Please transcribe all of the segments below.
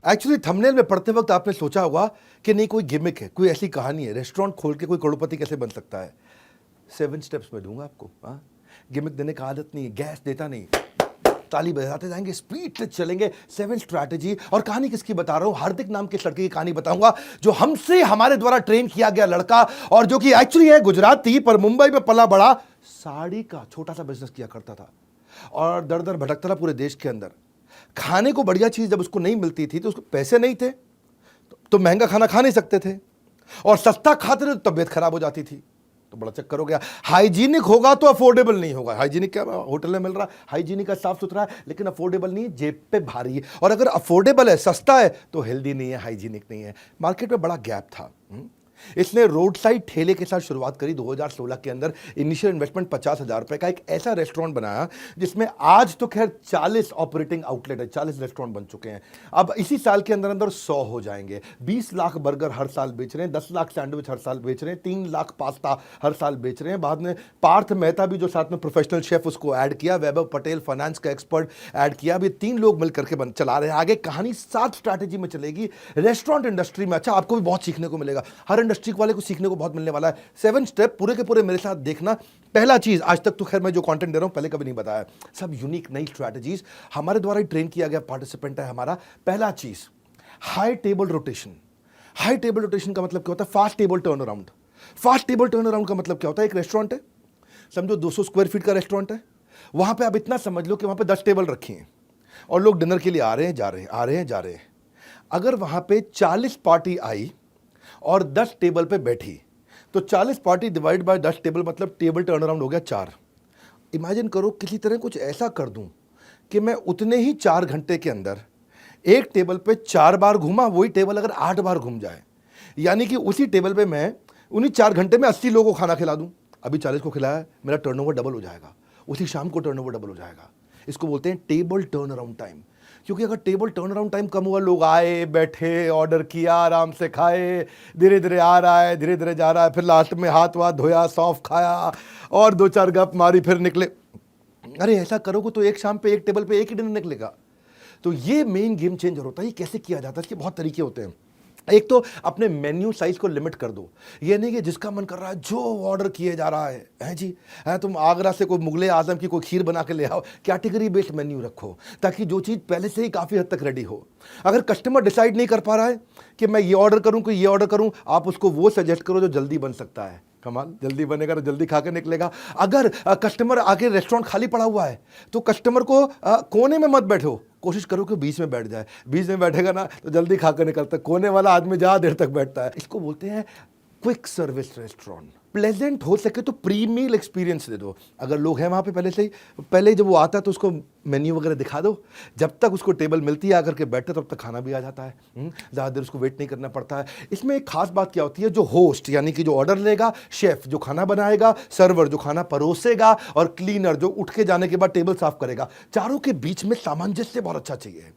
Actually thumbnail में पढ़ते वक्त आपने सोचा होगा कि नहीं कोई गिमिक है, कोई ऐसी कहानी है, रेस्टोरेंट खोल के कोई करोड़पति कैसे बन सकता है। 7 स्टेप्स में दूंगा आपको। हाँ, गिमिक देने का आदत नहीं है, गैस देता नहीं, ताली बजाते जाएंगे, स्पीड से चलेंगे। 7 स्ट्रैटेजी। और कहानी किसकी बता रहा हूं? हार्दिक नाम के लड़के की कहानी बताऊंगा, जो हमसे हमारे द्वारा ट्रेन किया गया लड़का, और जो कि एक्चुअली है गुजराती पर मुंबई में पला बड़ा, साड़ी का छोटा सा बिजनेस किया करता था और दर दर भटकता था पूरे देश के अंदर। खाने को बढ़िया चीज जब उसको नहीं मिलती थी तो उसको पैसे नहीं थे, तो महंगा खाना खा नहीं सकते थे, और सस्ता खाते थे तो तबीयत खराब हो जाती थी। तो बड़ा चक्कर हो गया। हाइजीनिक होगा तो अफोर्डेबल नहीं होगा। हाइजीनिक क्या होटल में मिल रहा, हाइजीनिक का साफ सुथरा है, लेकिन अफोर्डेबल नहीं है, जेब पे भारी है। और अगर अफोर्डेबल है, सस्ता है, तो हेल्दी नहीं है, हाइजीनिक नहीं है। मार्केट में बड़ा गैप था। इसने रोड साइड ठेले के साथ शुरुआत करी 2016 के अंदर। इनिशियल इन्वेस्टमेंट 50,000 रुपए का एक ऐसा रेस्टोरेंट बनाया जिसमें आज तो खैर 40 ऑपरेटिंग आउटलेट है, 40 रेस्टोरेंट बन चुके हैं। अब इसी साल के अंदर अंदर 100 हो जाएंगे। 20 लाख बर्गर हर साल बेच रहे हैं, 10 लाख सैंडविच हर साल बेच रहे हैं, 3 लाख पास्ता हर साल बेच रहे हैं। बाद में पार्थ मेहता भी जो साथ में प्रोफेशनल शेफ, उसको ऐड किया। वैभव पटेल फाइनेंस का एक्सपर्ट ऐड किया। अभी 3 लोग मिलकर के चला रहे हैं। आगे कहानी 7 स्ट्रैटेजी में चलेगी रेस्टोरेंट इंडस्ट्री में। अच्छा, आपको भी बहुत सीखने को मिलेगा, हर इंडस्ट्री वाले को सीखने को बहुत मिलने वाला है। 7 स्टेप पूरे के पूरे मेरे साथ देखना। पहला चीज, आज तक तो खैर मैं जो कंटेंट दे रहा हूं पहले कभी नहीं बताया, सब यूनिक नई स्ट्रैटेजीज, हमारे द्वारा ही ट्रेन किया गया पार्टिसिपेंट है हमारा। पहला चीज, high table rotation. High table rotation का मतलब क्या होता है? Fast table turn around. Fast table turn around का मतलब क्या होता है? एक रेस्टोरेंट है, समझो 200 स्क्वायर फीट का रेस्टोरेंट है, वहां पे आप इतना समझ लो कि वहां पे 10 टेबल रखी हैं और लोग डिनर के लिए आ रहे हैं, जा रहे हैं, आ रहे हैं, जा रहे हैं। अगर वहां पे 40 पार्टी आई और 10 टेबल पे बैठी, तो 40 पार्टी डिवाइड बाय 10 टेबल, मतलब टेबल टर्न अराउंड हो गया 4। इमेजिन करो किसी तरह कुछ ऐसा कर दूं कि मैं उतने ही 4 घंटे के अंदर एक टेबल पे 4 बार घूमा, वही टेबल अगर 8 बार घूम जाए, यानी कि उसी टेबल पे मैं उन्हीं 4 घंटे में 80 लोगों को खाना खिला दूं। अभी 40 को खिलाया, मेरा टर्नओवर डबल हो जाएगा, उसी शाम को टर्नओवर डबल हो जाएगा। इसको बोलते हैं टेबल टर्न अराउंड टाइम। क्योंकि अगर टेबल टर्न अराउंड टाइम कम हुआ, लोग आए, बैठे, ऑर्डर किया, आराम से खाए, धीरे धीरे आ रहा है, धीरे धीरे जा रहा है, फिर लास्ट में हाथ वाथ धोया, सौंफ खाया और 2-4 गप मारी, फिर निकले। अरे ऐसा करोगे तो एक शाम पे एक टेबल पे एक ही डिनर निकलेगा। तो ये मेन गेम चेंजर होता है। ये कैसे किया जाता है? इसके बहुत तरीके होते हैं। एक तो अपने मेन्यू साइज को लिमिट कर दो। ये नहीं कि जिसका मन कर रहा है जो ऑर्डर किए जा रहा है जी, है तुम आगरा से कोई मुगले आजम की कोई खीर बना के ले आओ। कैटेगरी बेस्ड मेन्यू रखो ताकि जो चीज़ पहले से ही काफ़ी हद तक रेडी हो। अगर कस्टमर डिसाइड नहीं कर पा रहा है कि मैं ये ऑर्डर करूं कि ये ऑर्डर करूं, आप उसको वो सजेस्ट करो जो जल्दी बन सकता है। कमाल, जल्दी बनेगा तो जल्दी खा के निकलेगा। अगर कस्टमर आके रेस्टोरेंट खाली पड़ा हुआ है तो कस्टमर को कोने में मत बैठो, कोशिश करो कि बीच में बैठ जाए। बीच में बैठेगा ना तो जल्दी खा कर निकलता है। कोने वाला आदमी ज़्यादा देर तक बैठता है। इसको बोलते हैं क्विक सर्विस रेस्टोरेंट। प्लेजेंट हो सके तो प्री मील एक्सपीरियंस दे दो। अगर लोग हैं वहाँ पे पहले ही जब वो आता है तो उसको मेन्यू वगैरह दिखा दो। जब तक उसको टेबल मिलती है आकर के बैठते तब तक खाना भी आ जाता है। ज़्यादा देर उसको वेट नहीं करना पड़ता है। इसमें एक खास बात क्या होती है, जो होस्ट यानी कि जो ऑर्डर लेगा, शेफ जो खाना बनाएगा, सर्वर जो खाना परोसेगा, और क्लीनर जो उठ के जाने के बाद टेबल साफ करेगा, चारों के बीच में सामंजस्य बहुत अच्छा चाहिए।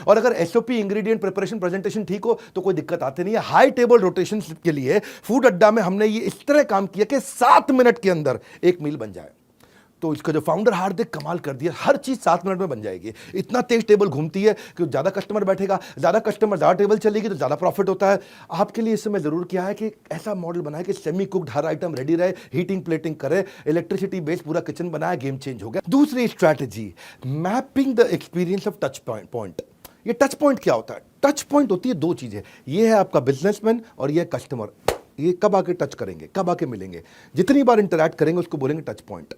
और अगर एसओपी, इंग्रेडिएंट, प्रिपरेशन, प्रेजेंटेशन ठीक हो तो कोई दिक्कत आती नहीं है। हाई टेबल रोटेशन के लिए फूड अड्डा में हमने ये इस तरह काम किया कि 7 मिनट के अंदर एक मील बन जाए। तो इसका जो फाउंडर हार्दिक कमाल कर दिया, हर चीज 7 मिनट में बन जाएगी। इतना तेज टेबल घूमती है कि ज्यादा कस्टमर बैठेगा, ज्यादा कस्टमर ज्यादा टेबल चलेगी तो ज्यादा प्रॉफिट होता है। आपके लिए इस समय जरूर क्या है कि ऐसा मॉडल बनाए कि सेमी कुक्ड हर आइटम रेडी रहे, हीटिंग प्लेटिंग करे, इलेक्ट्रिसिटी बेस्ड पूरा किचन बनाया, गेम चेंज हो गया। दूसरी strategy, mapping the experience of touch point. ये टच पॉइंट क्या होता है? टच पॉइंट होती है 2 चीजें। ये है आपका बिजनेसमैन और ये कस्टमर। ये कब आके टच करेंगे, कब आके मिलेंगे, जितनी बार इंटरैक्ट करेंगे उसको बोलेंगे टच पॉइंट।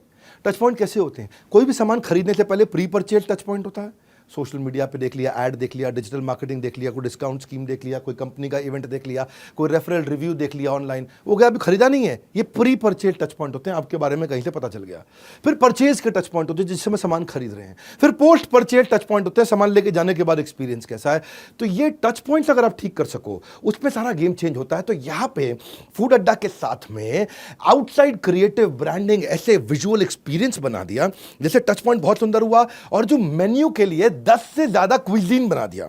टच पॉइंट कैसे होते हैं? कोई भी सामान खरीदने से पहले प्री परचेज टच पॉइंट होता है। सोशल मीडिया पे देख लिया, ऐड देख लिया, डिजिटल मार्केटिंग देख लिया, कोई डिस्काउंट स्कीम देख लिया, कोई कंपनी का इवेंट देख लिया, कोई रेफरल रिव्यू देख लिया ऑनलाइन, वो क्या अभी खरीदा नहीं है। ये प्री परचेज टच पॉइंट होते हैं, आपके बारे में कहीं से पता चल गया। फिर परचेज के टच पॉइंट होते हैं जिस समय सामान खरीद रहे हैं। फिर पोस्ट परचेज टच पॉइंट होते हैं, सामान लेके जाने के बाद एक्सपीरियंस कैसा है। तो ये टच पॉइंट्स अगर आप ठीक कर सको, उसमें सारा गेम चेंज होता है। तो यहाँ पे फूड अड्डा के साथ में आउटसाइड क्रिएटिव ब्रांडिंग, ऐसे विजुअल एक्सपीरियंस बना दिया जैसे टच पॉइंट बहुत सुंदर हुआ। और जो मेन्यू के लिए 10 से ज्यादा क्विजीन बना दिया।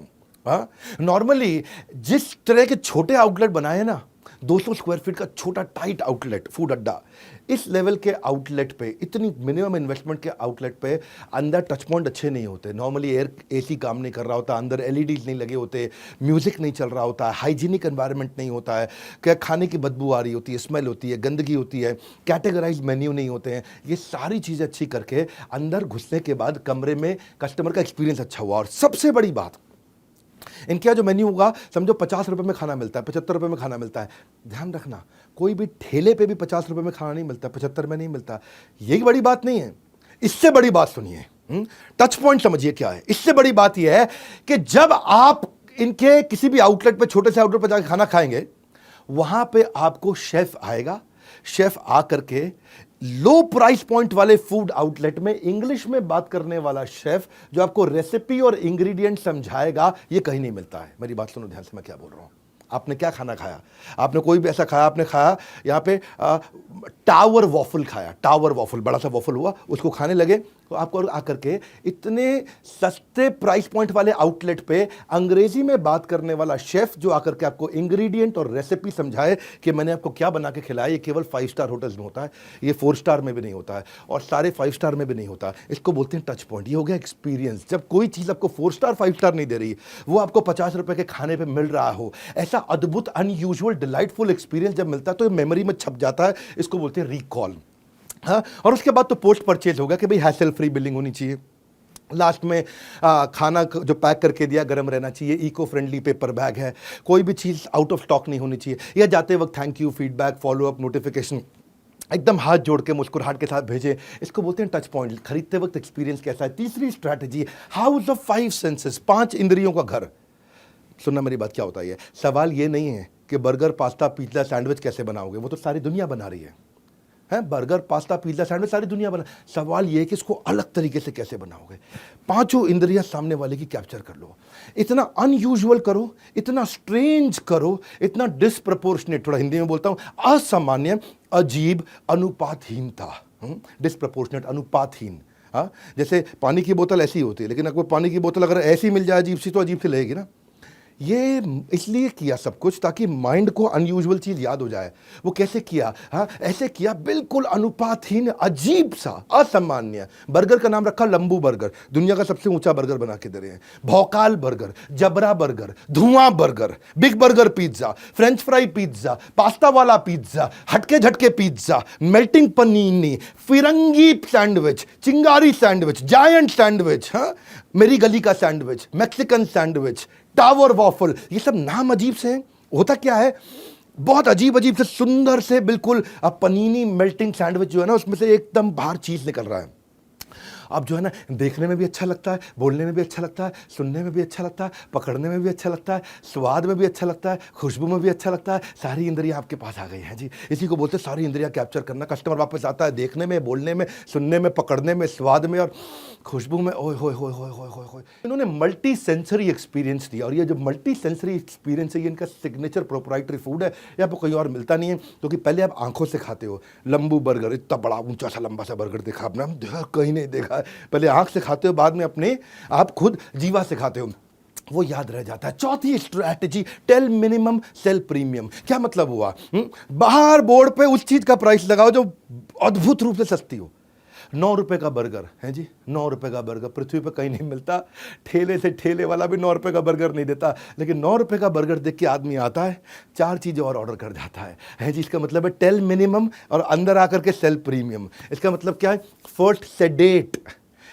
नॉर्मली जिस तरह के छोटे आउटलेट बनाए ना, 200 स्क्वायर फीट का छोटा टाइट आउटलेट, फूड अड्डा। इस लेवल के आउटलेट पे, इतनी मिनिमम इन्वेस्टमेंट के आउटलेट पे अंदर टच पॉइंट अच्छे नहीं होते। नॉर्मली एयर एसी काम नहीं कर रहा होता, अंदर एलईडीज नहीं लगे होते, म्यूजिक नहीं चल रहा होता, हाइजीनिक एनवायरनमेंट नहीं होता है, क्या खाने की बदबू आ रही होती है, स्मेल होती है, गंदगी होती है, कैटेगराइज मेन्यू नहीं होते हैं। ये सारी चीज़ें अच्छी करके अंदर घुसने के बाद कमरे में कस्टमर का एक्सपीरियंस अच्छा हुआ। और सबसे बड़ी बात, इनके यहाँ जो मेन्यू होगा, समझो 50 रुपए में खाना मिलता है, 75 रुपए में खाना मिलता है। ध्यान रखना, कोई भी ठेले पे भी 50 रुपए में खाना नहीं मिलता, 75 में नहीं मिलता। यही बड़ी बात नहीं है, इससे बड़ी बात सुनिए। टच पॉइंट समझिए क्या है। इससे बड़ी बात यह है कि जब आप इनके किसी भी आउटलेट पे, छोटे से आउटलेट पे जाकर खाना खाएंगे, वहां पे आपको शेफ आएगा। शेफ आकर के लो प्राइस पॉइंट वाले फूड आउटलेट में इंग्लिश में बात करने वाला शेफ जो आपको रेसिपी और इंग्रेडिएंट समझाएगा, ये कहीं नहीं मिलता है। मेरी बात सुनो ध्यान से, मैं क्या बोल रहा हूं। आपने क्या खाना खाया? आपने कोई भी ऐसा खाया, आपने खाया यहाँ पे टावर वॉफल खाया, टावर वॉफल, बड़ा सा वॉफल हुआ, उसको खाने लगे तो आपको आकर के इतने सस्ते प्राइस पॉइंट वाले आउटलेट पे अंग्रेजी में बात करने वाला शेफ जो आकर के आपको इंग्रेडिएंट और रेसिपी समझाए कि मैंने आपको क्या बना के खिलाया, ये केवल 5 स्टार होटल्स में होता है, ये 4 स्टार में भी नहीं होता है, और सारे 5 स्टार में भी नहीं होता। इसको बोलते हैं टच पॉइंट। ये हो गया एक्सपीरियंस। जब कोई चीज़ आपको 4 स्टार 5 स्टार नहीं दे रही, वो आपको 50 रुपए के खाने पर मिल रहा हो, ऐसा अद्भुत अनयूजुअल डिलाइटफुल एक्सपीरियंस जब मिलता है तो ये मेमोरी में छप जाता है। इसको बोलते हैं रिकॉल। हाँ, और उसके बाद तो पोस्ट परचेज होगा कि भाई हैसल फ्री बिलिंग होनी चाहिए। लास्ट में खाना जो पैक करके दिया गर्म रहना चाहिए, इको फ्रेंडली पेपर बैग है, कोई भी चीज़ आउट ऑफ स्टॉक नहीं होनी चाहिए, या जाते वक्त thank you, feedback, follow up, notification एकदम हाथ जोड़ के मुस्कुराहट के साथ भेजें। इसको बोलते हैं टच पॉइंट। खरीदते वक्त एक्सपीरियंस कैसा है। तीसरी स्ट्रैटेजी, हाउस ऑफ 5 सेंसेस, 5 इंद्रियों का घर। सुनना मेरी बात, क्या होता है। सवाल ये नहीं है कि बर्गर, पास्ता, पिज्ज़ा, सैंडविच कैसे बनाओगे, वो तो सारी दुनिया बना रही है। बर्गर, पास्ता, पिज्ज़ा, सैंडविच सारी दुनिया बना। सवाल ये है कि इसको अलग तरीके से कैसे बनाओगे। 5 इंद्रियां सामने वाले की कैप्चर कर लो, इतना अनयूजुअल करो, इतना स्ट्रेंज करो, इतना डिसप्रपोर्शनेट, थोड़ा हिंदी में बोलता हूं, असामान्य, अजीब, अनुपातहीनता। डिसप्रपोर्शनेट, अनुपातहीन। हाँ, जैसे पानी की बोतल ऐसी होती है, लेकिन अगर पानी की बोतल अगर ऐसी मिल जाए अजीब सी, तो अजीब सी लगेगी ना। ये इसलिए किया सब कुछ ताकि माइंड को अनयूजुअल चीज याद हो जाए। वो कैसे किया? हाँ, ऐसे किया, बिल्कुल अनुपातहीन, अजीब सा, असामान्य। बर्गर का नाम रखा लंबू बर्गर, दुनिया का सबसे ऊंचा बर्गर बना के दे रहे हैं। भौकाल बर्गर, जबरा बर्गर, धुआं burger, big burger pizza, French fry pizza, pasta वाला पिज्जा, हटके झटके पिज्जा, मेल्टिंग पनीनी, फिरंगी सैंडविच, चिंगारी सैंडविच, जायंट सैंडविच, हाँ, मेरी गली का sandwich, Mexican sandwich, tower waffle. ये सब नाम अजीब से हैं। होता क्या है, बहुत अजीब अजीब से सुंदर से बिल्कुल पनीनी मेल्टिंग सैंडविच जो है ना, उसमें से एकदम बाहर चीज निकल रहा है। अब जो है ना, देखने में भी अच्छा लगता है, बोलने में भी अच्छा लगता है, सुनने में भी अच्छा लगता है, पकड़ने में भी अच्छा लगता है, स्वाद में भी अच्छा लगता है, खुशबू में भी अच्छा लगता है। सारी इंद्रियां आपके पास आ गई हैं जी। इसी को बोलते हैं सारी इंद्रियां कैप्चर करना। कस्टमर वापस आता है देखने में, बोलने में, सुनने में, पकड़ने में, स्वाद में और खुशबू में। ओए होए होए होए होए होए होए। इन्होंने मल्टी सेंसरी एक्सपीरियंस दिया, और ये जो मल्टी सेंसरी एक्सपीरियंस है, ये इनका सिग्नेचर प्रोप्राइटरी फूड है। ये आपको कहीं और मिलता नहीं है, क्योंकि पहले आप आंखों से खाते हो। लंबू बर्गर, इतना बड़ा ऊंचा सा लंबा सा बर्गर देखा आपने, कहीं नहीं देखा। पहले आंख से खाते हो, बाद में अपने आप खुद जीवा से खाते हो, वो याद रह जाता है। चौथी strategy, tell minimum sell premium. क्या मतलब हुआ? बाहर बोर्ड पे उस चीज का प्राइस लगाओ जो अद्भुत रूप से सस्ती हो। 9 रुपए का बर्गर है जी, 9 रुपए का बर्गर पृथ्वी पे कहीं नहीं मिलता। ठेले से ठेले वाला भी 9 रुपए का बर्गर नहीं देता, लेकिन 9 रुपए का बर्गर देख के आदमी आता है, 4 चीज़ें और ऑर्डर कर जाता है जी। इसका मतलब है टेल मिनिमम और अंदर आकर के सेल प्रीमियम। इसका मतलब क्या है? First sedate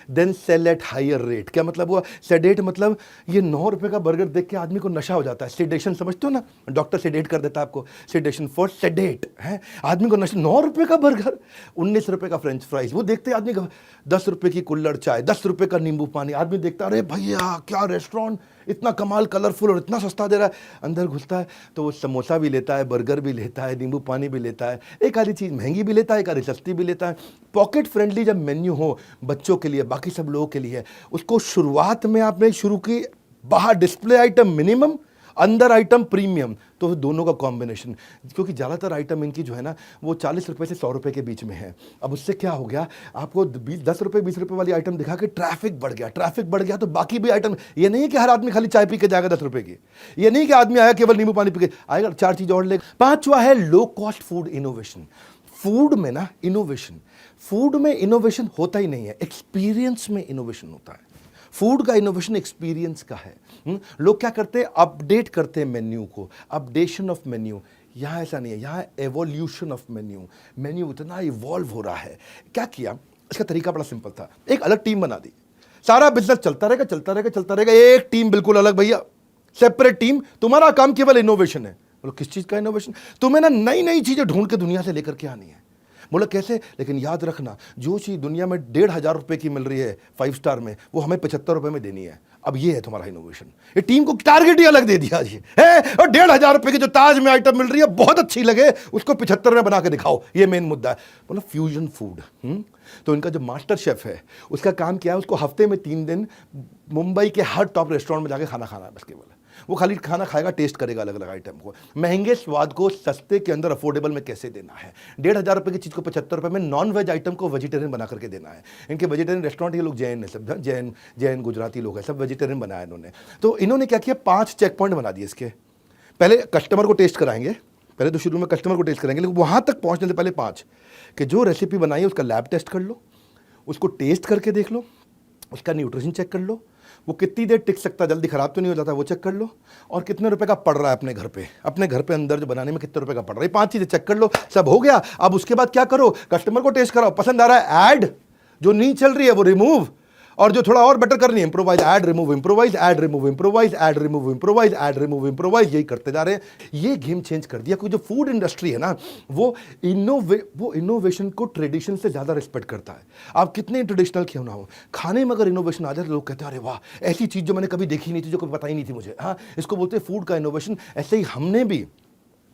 then sell at higher rate. क्या मतलब हुआ? सेडेट मतलब ये 9 रुपए का बर्गर देख के आदमी को नशा हो जाता है। सेडेशन समझते हो ना, डॉक्टर सेडेट कर देता है आपको। सेडेशन फॉर सेडेट है, आदमी को नशा। 9 रुपए का बर्गर, 19 रुपए का फ्रेंच फ्राइज, वो देखते आदमी का 10 रुपए की कुल्हड़ चाय, 10 रुपए का नींबू पानी। आदमी देखता, अरे भैया क्या रेस्टोरेंट, इतना कमाल, कलरफुल और इतना सस्ता दे रहा है। अंदर घुसता है तो वो समोसा भी लेता है, बर्गर भी लेता है, नींबू पानी भी लेता है, एक आधी चीज़ महंगी भी लेता है, एक आधी सस्ती भी लेता है। पॉकेट फ्रेंडली जब मेन्यू हो बच्चों के लिए, बाकी सब लोगों के लिए, उसको शुरुआत में आपने शुरू की, बाहर डिस्प्ले आइटम मिनिमम अंदर आइटम प्रीमियम, तो दोनों का कॉम्बिनेशन। क्योंकि ज़्यादातर आइटम इनकी जो है ना वो 40 रुपये से 100 रुपये के बीच में है। अब उससे क्या हो गया, आपको 10 रुपये 20 रुपये वाली आइटम दिखा के ट्रैफिक बढ़ गया, ट्रैफिक बढ़ गया तो बाकी भी आइटम, ये नहीं कि हर आदमी खाली चाय पी के जाएगा 10 रुपये की, ये नहीं कि आदमी आया केवल नींबू पानी पी के आएगा, 4 चीज़ और लेगा। 5वां है low cost food innovation. Food में ना इनोवेशन, फूड में इनोवेशन होता ही नहीं है, एक्सपीरियंस में इनोवेशन होता है। फूड का इनोवेशन एक्सपीरियंस का है। लोग क्या करते हैं, अपडेट करते हैं मेन्यू को, अपडेशन ऑफ मेन्यू। यहाँ ऐसा नहीं है, यहाँ एवोल्यूशन ऑफ मेन्यू। मेन्यू इतना इवॉल्व हो रहा है। क्या किया, इसका तरीका बड़ा सिंपल था, एक अलग टीम बना दी, सारा बिजनेस चलता रहेगा चलता रहेगा चलता रहेगा, एक टीम बिल्कुल अलग, भैया सेपरेट टीम, तुम्हारा काम केवल इनोवेशन है। बोलो किस चीज़ का इनोवेशन, तुम्हें ना नई नई चीज़ें ढूंढ के दुनिया से लेकर के आनी है। बोला कैसे, लेकिन याद रखना जो चीज़ दुनिया में 1,500 रुपये की मिल रही है 5 स्टार में, वो हमें 75 रुपये में देनी है। अब ये है तुम्हारा इनोवेशन। ये टीम को टारगेट ही अलग दे दिया जी है, और 1,500 रुपये की जो ताज में आइटम मिल रही है बहुत अच्छी लगे, उसको 75 में बना के दिखाओ, ये मेन मुद्दा है। बोला फ्यूजन फूड। तो इनका जो मास्टर शेफ है उसका काम क्या है, उसको हफ्ते में 3 दिन मुंबई के हर टॉप रेस्टोरेंट में जाके खाना खाना है, बस केवल वो खाली खाना खाएगा, टेस्ट करेगा अलग अलग आइटम को, महंगे स्वाद को सस्ते के अंदर अफोर्डेबल में कैसे देना है। 1,500 रुपये की चीज़ को 75 रुपये में नॉन वेज आइटम को वेजिटेरियन बना करके देना है। इनके वेजिटेरियन रेस्टोरेंट, ये लोग जैन है, सब जैन गुजराती लोग हैं, सब वेजिटेरियन बनाया इन्होंने। तो इन्होंने क्या किया, 5 चेक पॉइंट बना दिए इसके। पहले कस्टमर को टेस्ट कराएंगे, पहले तो शुरू में कस्टमर को टेस्ट करेंगे, लेकिन वहाँ तक पहुँचने से पहले 5 कि जो रेसिपी बनाई है उसका लैब टेस्ट कर लो, उसको टेस्ट करके देख लो, उसका न्यूट्रिशन चेक कर लो, वो कितनी देर टिक सकता है, जल्दी खराब तो नहीं हो जाता, वो चेक कर लो, और कितने रुपए का पड़ रहा है अपने घर पे अंदर जो बनाने में कितने रुपए का पड़ रहा है। 5 चीज़ें चेक कर लो, सब हो गया। अब उसके बाद क्या करो, कस्टमर को टेस्ट कराओ, पसंद आ रहा है ऐड, जो नहीं चल रही है वो रिमूव, और जो थोड़ा और बेटर करनी है improvise, add remove improvise, add remove improvise, add remove improvise, add remove improvise, यही करते जा रहे हैं। ये गेम चेंज कर दिया, क्योंकि जो फूड इंडस्ट्री है ना वो इनोवेशन को ट्रेडिशन से ज़्यादा रिस्पेक्ट करता है। आप कितने ट्रेडिशनल क्यों ना हो, खाने में अगर इनोवेशन आ जाए तो लोग कहते हैं अरे वाह, ऐसी चीज़ जो मैंने कभी देखी नहीं थी, जो कभी पता ही नहीं थी मुझे। हाँ, इसको बोलते हैं फूड का इनोवेशन। ऐसे ही हमने भी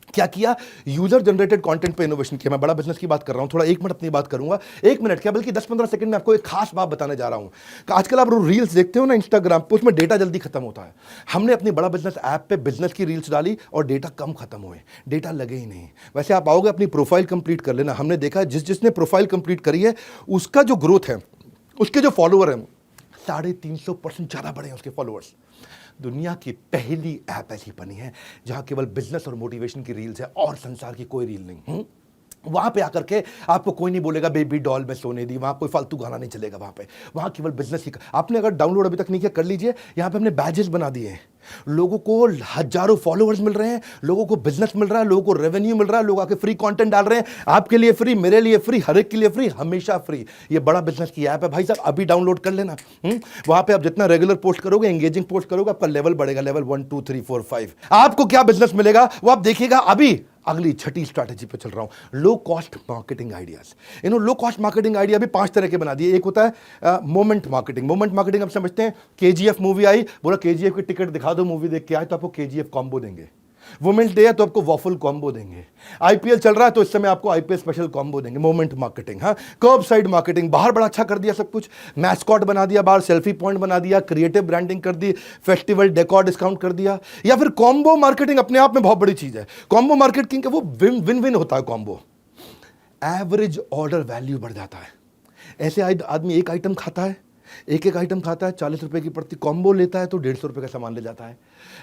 क्या किया, यूजर जनरेटेड कंटेंट पे इनोवेशन किया। मैं बड़ा बिजनेस की बात कर रहा हूं, थोड़ा 1 मिनट अपनी बात करूंगा, 1 मिनट क्या बल्कि 10-15 सेकंड में आपको एक खास बात बताने जा रहा हूं। आजकल आप रील्स देखते हो ना इंस्टाग्राम पे, उसमें डेटा जल्दी खत्म होता है। हमने अपनी बड़ा बिजनेस ऐप पे बिजनेस की रील्स डाली और डेटा कम खत्म हुए, डेटा लगे ही नहीं। वैसे आप आओगे अपनी प्रोफाइल कंप्लीट कर लेना, हमने देखा जिसने प्रोफाइल कंप्लीट करी है उसका जो ग्रोथ है, उसके जो फॉलोअर हैं 350% ज़्यादा बढ़े हैं उसके फॉलोअर्स। दुनिया की पहली ऐप ऐसी बनी है जहां केवल बिजनेस और मोटिवेशन की रील्स है और संसार की कोई रील नहीं। वहां पे आकर के आपको कोई नहीं बोलेगा बेबी डॉल में सोने दी, वहां कोई फालतू गाना नहीं चलेगा। वहां केवल बिजनेस ही। आपने अगर डाउनलोड अभी तक नहीं किया कर लीजिए, यहां पे हमने बैजेस बना दिए हैं, लोगों को हजारों फॉलोअर्स मिल रहे हैं, लोगों को बिजनेस मिल रहा है, लोगों को रेवेन्यू मिल रहा है, लोग आके फ्री कंटेंट डाल रहे हैं, आपके लिए फ्री, मेरे लिए फ्री, हर एक के लिए फ्री, हमेशा फ्री। ये बड़ा बिजनेस की ऐप है भाई साहब, अभी डाउनलोड कर लेना। वहां पे आप जितना रेगुलर पोस्ट करोगे, एंगेजिंग पोस्ट करोगे, आपका लेवल बढ़ेगा, लेवल 1 2 3 4 5। आपको क्या बिजनेस मिलेगा वो आप देखिएगा। अभी अगली छठी स्ट्रैटेजी पे चल रहा हूं, लो कॉस्ट मार्केटिंग आइडियाज। इन्होंने लो कॉस्ट मार्केटिंग आइडिया भी 5 तरह के बना दिए। एक होता है मोमेंट मार्केटिंग। मोमेंट मार्केटिंग आप समझते हैं, केजीएफ मूवी आई, बोला केजीएफ की टिकट दिखा दो, मूवी देख के आए तो आपको केजीएफ कॉम्बो देंगे। वुमेन्स डे है तो आपको वॉफल कॉम्बो देंगे। आईपीएल चल रहा है तो इस समय आपको आईपीएल स्पेशल कॉम्बो देंगे। Moment marketing. हाँ, कर्ब साइड मार्केटिंग, बाहर बड़ा अच्छा कर दिया सब कुछ, मैस्कॉट बना दिया, बाहर सेल्फी पॉइंट बना दिया, क्रिएटिव ब्रांडिंग कर दी, फेस्टिवल डेकोर डिस्काउंट कर दिया। या फिर कॉम्बो मार्केटिंग अपने आप में बहुत बड़ी चीज है। कॉम्बो मार्केटिंग का वो विन विन होता है कॉम्बो, एवरेज ऑर्डर वैल्यू बढ़ जाता है। ऐसे आदमी एक आइटम खाता है, एक आइटम खाता है, 40 रुपए की पड़ती, कॉम्बो लेता है तो 150 रुपए का सामान ले जाता है।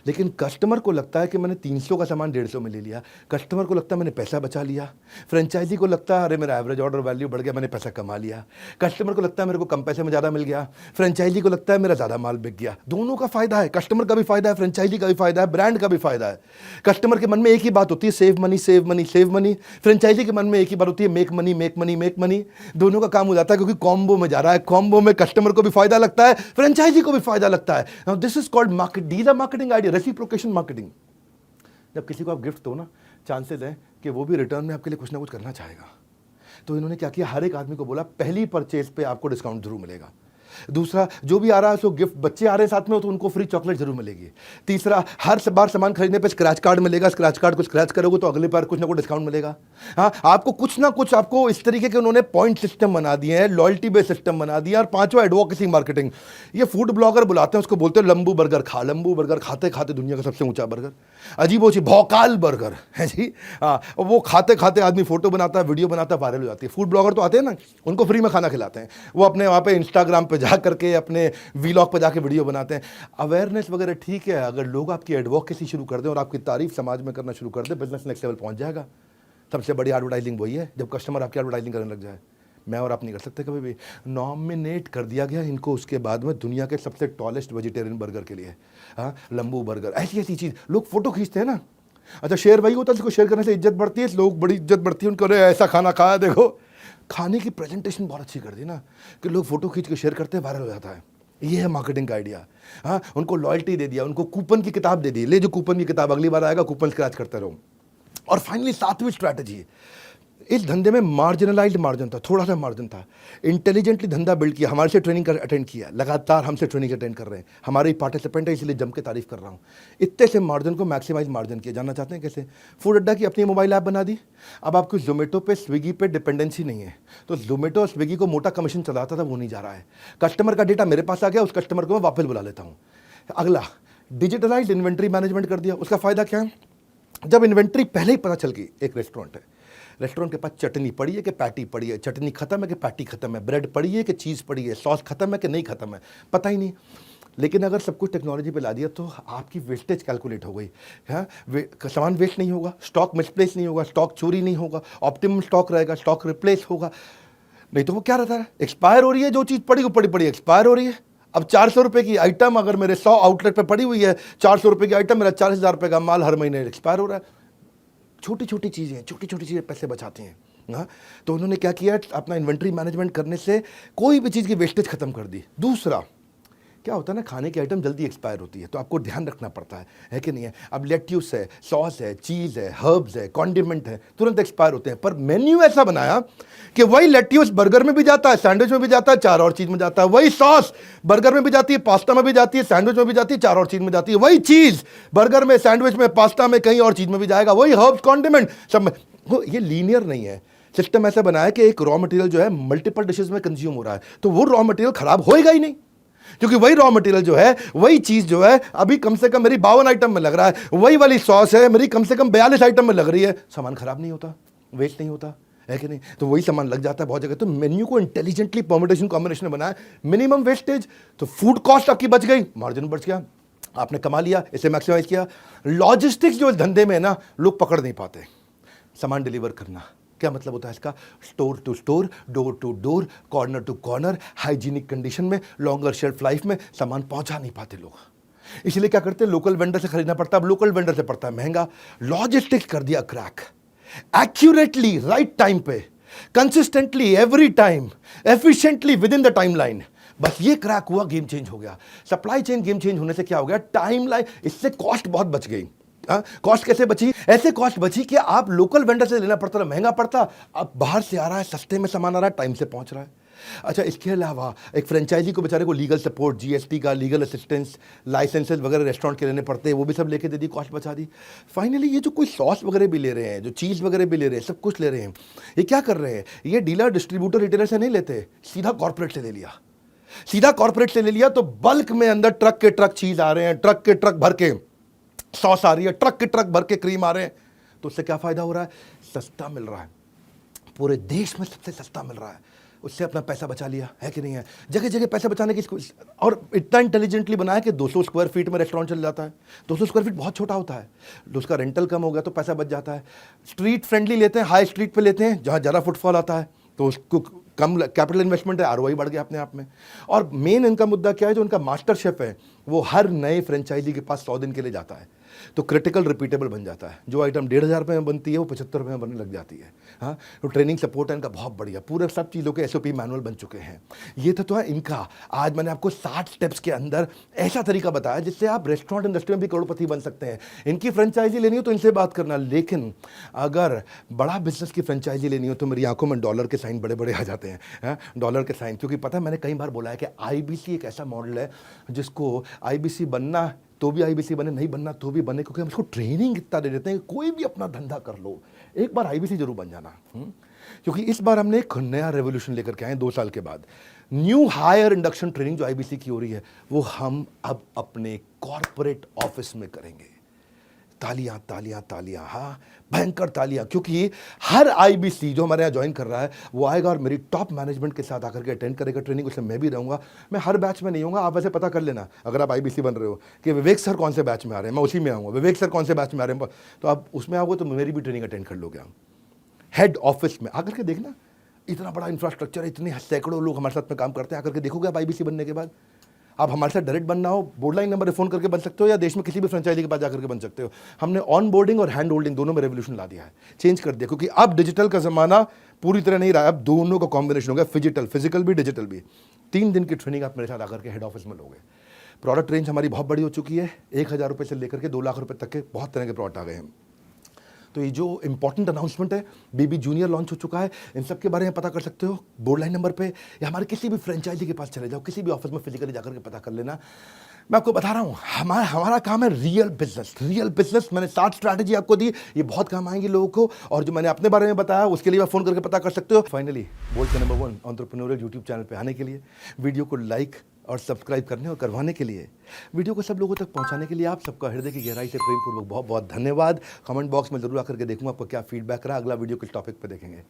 लेकिन कस्टमर को लगता है कि मैंने 300 का सामान 150 में ले लिया, कस्टमर को लगता है मैंने पैसा बचा लिया, फ्रेंचाइजी को लगता है अरे मेरा एवरेज ऑर्डर वैल्यू बढ़ गया, मैंने पैसा कमा लिया, कस्टमर को लगता है मेरे को कम पैसे में ज़्यादा मिल गया, फ्रेंचाइजी को लगता है मेरा ज़्यादा माल बिक गया। दोनों का फायदा है, कस्टमर का भी फायदा है, फ्रेंचाइजी का भी फायदा है, ब्रांड का भी फायदा है। कस्टमर के मन में एक ही बात होती है, save money save money save money. Franchisee के मन में एक ही बात होती है, make money make money make money. दोनों का काम हो जाता है क्योंकि कॉम्बो में जा रहा है। कॉम्बो में कस्टमर को भी फायदा लगता है, फ्रेंचाइजी को भी फायदा लगता है। Now this is called market, these are marketing idea, reciprocation marketing. जब किसी को आप गिफ्ट दो ना, चांसेस है कि वो भी रिटर्न में आपके लिए कुछ ना कुछ करना चाहेगा। तो इन्होंने क्या किया, हर एक आदमी को बोला पहली परचेज पे आपको डिस्काउंट जरूर मिलेगा। दूसरा, जो भी आ रहा है उसको गिफ्ट, बच्चे आ रहे हैं साथ में तो उनको फ्री चॉकलेट जरूर मिलेगी। तीसरा, हर बार सामान खरीदने पे स्क्रैच कार्ड मिलेगा, स्क्रैच कार्ड को स्क्रैच करोगे तो अगली बार कुछ ना कुछ डिस्काउंट मिलेगा। हाँ, आपको कुछ ना कुछ, आपको इस तरीके के उन्होंने पॉइंट सिस्टम बना दिए हैं, लॉयल्टी बेस्ड सिस्टम बना दिया। और पांचवा, एडवोकेसी मार्केटिंग। ये फूड ब्लॉगर बुलाते हैं उसको, बोलते हैं लंबू बर्गर खा, लंबू बर्गर खाते खाते दुनिया का सबसे ऊंचा बर्गर, अजीबो सी भौकाल बर्गर है जी। हाँ, वो खाते खाते आदमी फोटो बनाता है, वीडियो बनाता है, वायरल हो जाती है। फूड ब्लॉगर तो आते हैं ना, उनको फ्री में खाना खिलाते हैं, वो अपने वहाँ पे इंस्टाग्राम पे जा करके अपने वीलॉग पे जाके वीडियो बनाते हैं। अवेयरनेस वगैरह ठीक है, अगर लोग आपकी एडवोकेसी शुरू कर दें और आपकी तारीफ समाज में करना शुरू कर दें, बिजनेस नेक्स्ट लेवल पहुंच जाएगा। सबसे बड़ी एडवर्टाइजिंग वही है, जब कस्टमर आपकी एडवर्टाइजिंग करने लग जाए। मैं और आप नहीं कर सकते कभी भी। नॉमिनेट कर दिया गया इनको उसके बाद में दुनिया के सबसे टॉलेस्ट वेजिटेरियन बर्गर के लिए। हाँ, लंबू बर्गर, ऐसी ऐसी चीज़ लोग फोटो खींचते हैं ना। अच्छा, शेयर वही होता है जिसको शेयर करने से इज्जत बढ़ती है, लोग बड़ी इज्जत बढ़ती है उनको, अरे ऐसा खाना खाया देखो। खाने की प्रेजेंटेशन बहुत अच्छी कर दी ना कि लोग फोटो खींच के शेयर करते हैं, वायरल हो जाता है। ये है मार्केटिंग का आइडिया। हाँ, उनको लॉयल्टी दे दिया, उनको कूपन की किताब दे दी, ले जो कूपन की किताब, अगली बार आएगा कूपन स्क्रैच करते रहो। और फाइनली सातवीं स्ट्रैटेजी, इस धंधे में मार्जिनलाइज्ड मार्जिन था, थोड़ा सा मार्जिन था। इंटेलिजेंटली धंधा बिल्ड किया, हमारे से ट्रेनिंग अटेंड किया, लगातार हमसे ट्रेनिंग अटेंड कर रहे हैं, हमारे पार्टिसिपेंट है इसलिए जम के तारीफ कर रहा हूँ। इतने से मार्जिन को मैक्सिमाइज मार्जिन किया। जानना चाहते हैं कैसे? फूड अड्डा की अपनी मोबाइल ऐप बना दी। अब आपको जोमेटो पे, स्विगी पे डिपेंडेंसी नहीं है, तो जोमेटो और स्विगी को मोटा कमीशन चलाता था वो नहीं जा रहा है। कस्टमर का डेटा मेरे पास आ गया, उस कस्टमर को मैं वापस बुला लेता हूँ। अगला, डिजिटलाइज्ड इन्वेंट्री मैनेजमेंट कर दिया। उसका फायदा क्या है? जब इन्वेंट्री पहले ही पता चल गई, एक रेस्टोरेंट है, रेस्टोरेंट के पास चटनी पड़ी है कि पैटी पड़ी है, चटनी खत्म है कि पैटी खत्म है, ब्रेड पड़ी है कि चीज़ पड़ी है, सॉस खत्म है कि नहीं खत्म है, पता ही नहीं। लेकिन अगर सब कुछ टेक्नोलॉजी पे ला दिया तो आपकी वेस्टेज कैलकुलेट हो गई। हाँ, सामान वेस्ट नहीं होगा, स्टॉक मिसप्लेस नहीं होगा, स्टॉक चोरी नहीं होगा, ऑप्टिमम स्टॉक रहेगा, स्टॉक रिप्लेस होगा। नहीं तो वो क्या रहता है, एक्सपायर हो रही है, जो चीज़ पड़ी वो पड़ी पड़ी एक्सपायर हो रही है। अब 400 रुपये की आइटम अगर मेरे 100 आउटलेट पे पड़ी हुई है, 400 रुपये की आइटम, मेरा 40,000 रुपये का माल हर महीने एक्सपायर हो रहा है। छोटी छोटी चीज़ें पैसे बचाती हैं। हाँ, तो उन्होंने क्या किया, अपना इन्वेंट्री मैनेजमेंट करने से कोई भी चीज़ की वेस्टेज खत्म कर दी। दूसरा, क्या होता है ना, खाने की आइटम जल्दी एक्सपायर होती है तो आपको ध्यान रखना पड़ता है कि नहीं है। अब लेट्यूस है, सॉस है, चीज़ है, हर्ब्स है, कॉन्डिमेंट है, तुरंत एक्सपायर होते हैं। पर मेन्यू ऐसा बनाया कि वही लेट्यूस बर्गर में भी जाता है, सैंडविच में भी जाता है, 4 और चीज़ में जाता है। वही सॉस बर्गर में भी जाती है, पास्ता में भी जाती है, सैंडविच में भी जाती है, 4 और चीज़ में जाती है। वही चीज़ बर्गर में, सैंडविच में, पास्ता में, कहीं और चीज़ में भी जाएगा। वही हर्ब्स, कॉन्डिमेंट सब में। ये लीनियर नहीं है। सिस्टम ऐसा बनाया कि एक रॉ मटेरियल जो है मल्टीपल डिशेज में कंज्यूम हो रहा है, तो वो रॉ मटेरियल खराब होएगा ही नहीं, क्योंकि वही रॉ मटेरियल जो है, वही चीज जो है अभी कम से कम मेरी 52 आइटम में लग रहा है, वही वाली सॉस है मेरी कम से कम 42 आइटम में लग रही है, सामान खराब नहीं होता, वेस्ट नहीं होता है कि नहीं। तो वही सामान लग जाता है बहुत जगह। तो मेन्यू को इंटेलिजेंटली परम्यूटेशन कॉम्बिनेशन में बनाया, मिनिमम वेस्टेज, तो फूड कॉस्ट आपकी बच गई, मार्जिन बच गया, आपने कमा लिया, इसे मैक्सिमाइज किया। लॉजिस्टिक्स जो धंधे में है ना, लोग पकड़ नहीं पाते। सामान डिलीवर करना क्या मतलब होता है इसका? Store to store, door to door, corner to corner, hygienic condition में, लॉन्गर शेल्फ लाइफ में सामान पहुंचा नहीं पाते लोग, इसलिए क्या करते हैं, लोकल वेंडर से खरीदना पड़ता है। अब लोकल वेंडर से पड़ता है महंगा। लॉजिस्टिक्स कर दिया क्रैक, एक्यूरेटली, राइट टाइम पे, consistently, every time, efficiently, with in the timeline. बस ये क्रैक हुआ, गेम चेंज हो गया। सप्लाई चेन गेम चेंज होने से क्या हो गया, टाइमलाइन, इससे कॉस्ट बहुत बच गई। कॉस्ट कैसे बची? ऐसे कॉस्ट बची कि आप लोकल वेंडर से लेना पड़ता था, महंगा पड़ता, अब बाहर से आ रहा है, सस्ते में सामान आ रहा है, टाइम से पहुंच रहा है। अच्छा, इसके अलावा एक फ्रेंचाइजी को बेचारे को लीगल सपोर्ट, जीएसटी का लीगल असिस्टेंस, लाइसेंसेज वगैरह रेस्टोरेंट के लेने पड़ते हैं, वो भी सब लेके दे दी, कॉस्ट बचा दी। फाइनली ये जो कोई सॉस वगैरह भी ले रहे हैं, जो चीज़ वगैरह भी ले रहे हैं, सब कुछ ले रहे हैं, ये क्या कर रहे हैं, ये डीलर, डिस्ट्रीब्यूटर, रिटेलर से नहीं लेते, सीधा कॉर्पोरेट से ले लिया। सीधा कॉर्पोरेट से ले लिया तो बल्क में अंदर ट्रक के ट्रक चीज़ आ रहे हैं, ट्रक के ट्रक भर के सॉस आ रही है, ट्रक के ट्रक भर के क्रीम आ रहे हैं। तो उससे क्या फायदा हो रहा है, सस्ता मिल रहा है, पूरे देश में सबसे सस्ता मिल रहा है, उससे अपना पैसा बचा लिया, है कि नहीं है। जगह जगह पैसा बचाने की, और इतना इंटेलिजेंटली बनाया कि 200 स्क्वायर फीट में रेस्टोरेंट चल जाता है। 200 स्क्वायर फीट बहुत छोटा होता है, उसका रेंटल कम हो गया तो पैसा बच जाता है। स्ट्रीट फ्रेंडली लेते हैं, हाई स्ट्रीट पे लेते हैं जहाँ ज़्यादा फुटफॉल आता है, तो उसको कम कैपिटल इन्वेस्टमेंट है, आरओआई बढ़ गया अपने आप में। और मेन इनका मुद्दा क्या है, जो उनका मास्टर शेफ है वो हर नए फ्रेंचाइजी के पास 100 दिन के लिए जाता है। तो क्रिटिकल रिपीटेबल बन जाता है। जो आइटम 1,500 में बनती है वो 75 में बनने लग जाती है। हाँ, तो ट्रेनिंग सपोर्ट है इनका बहुत बढ़िया, पूरे सब चीज़ों के SOP मैनुअल बन चुके हैं। ये तो है इनका। आज मैंने आपको 60 स्टेप्स के अंदर ऐसा तरीका बताया जिससे आप रेस्टोरेंट इंडस्ट्री में भी करोड़पति बन सकते हैं। इनकी फ्रेंचाइजी लेनी हो तो इनसे बात करना, लेकिन अगर बड़ा बिजनेस की फ्रेंचाइजी लेनी हो तो मेरी आंखों में डॉलर के साइन बड़े बड़े आ जाते हैं, डॉलर के साइन। क्योंकि पता है, मैंने कई बार बोला है कि IBC एक ऐसा मॉडल है जिसको IBC बनना तो भी IBC बने, नहीं बनना तो भी बने, क्योंकि हम इसको ट्रेनिंग इतना दे देते हैं कि कोई भी अपना धंधा कर लो, एक बार IBC जरूर बन जाना। क्योंकि इस बार हमने एक नया रेवोल्यूशन लेकर के आए 2 साल के बाद। न्यू हायर इंडक्शन ट्रेनिंग जो IBC की हो रही है वो हम अब अपने कॉर्पोरेट ऑफिस में करेंगे। तालियां तालियां तालियां, हाँ भयंकर तालियां, क्योंकि हर IBC जो हमारे यहाँ ज्वाइन कर रहा है वो आएगा और मेरी टॉप मैनेजमेंट के साथ आकर के अटेंड करेगा ट्रेनिंग। उसमें मैं भी रहूंगा। मैं हर बैच में नहीं होऊंगा, आप वैसे पता कर लेना अगर आप IBC बन रहे हो कि विवेक सर कौन से बैच में आ रहे हैं, मैं उसी में आऊँगा। विवेक सर कौन से बैच में आ रहे हैं तो आप उसमें आओगे तो मेरी भी ट्रेनिंग अटेंड कर लोगे। आप हेड ऑफिस में आकर के देखना, इतना बड़ा इंफ्रास्ट्रक्चर है, इतने सैकड़ों लोग हमारे साथ में काम करते हैं। आकर के देखोगे आप IBC बनने के बाद। आप हमारे साथ डायरेक्ट बनना हो, बोर्डलाइन नंबर पे फ़ोन करके बन सकते हो, या देश में किसी भी फ्रेंचाइजी के पास जाकर के बन सकते हो। हमने ऑन बोर्डिंग और हैंड होल्डिंग दोनों में रेवोल्यूशन ला दिया है, चेंज कर दिया। क्योंकि अब डिजिटल का ज़माना पूरी तरह नहीं रहा, अब दोनों का कॉम्बिनेशन हो गया, फिजिकल भी डिजिटल भी। 3 दिन की ट्रेनिंग आप मेरे साथ आकर के हेड ऑफिस में लोगे। प्रोडक्ट रेंज हमारी बहुत बड़ी हो चुकी है, 1,000 रुपये से लेकर के 2 लाख रुपये तक के बहुत तरह के प्रोडक्ट आ गए हैं। तो ये जो इंपॉर्टेंट अनाउंसमेंट है, BB जूनियर लॉन्च हो चुका है, इन सब के बारे में पता कर सकते हो बोर्ड लाइन नंबर पे, या हमारे किसी भी फ्रेंचाइजी के पास चले जाओ, किसी भी ऑफिस में फिजिकली जाकर के पता कर लेना। मैं आपको बता रहा हूँ, हमारा काम है रियल बिजनेस। मैंने 7 स्ट्रैटेजी आपको दी, ये बहुत काम आएंगी लोगों को। और जो मैंने अपने बारे में बताया उसके लिए आप फोन करके पता कर सकते हो। फाइनली बोल्ट के नंबर 1 एंटरप्रेन्योरियल यूट्यूब चैनल पे आने के लिए, वीडियो को लाइक और सब्सक्राइब करने और करवाने के लिए, वीडियो को सब लोगों तक पहुंचाने के लिए आप सबका हृदय की गहराई से प्रेमपूर्वक बहुत बहुत धन्यवाद। कमेंट बॉक्स में जरूर आकर के देखूंगा आपको क्या फीडबैक रहा। अगला वीडियो किस टॉपिक पे देखेंगे।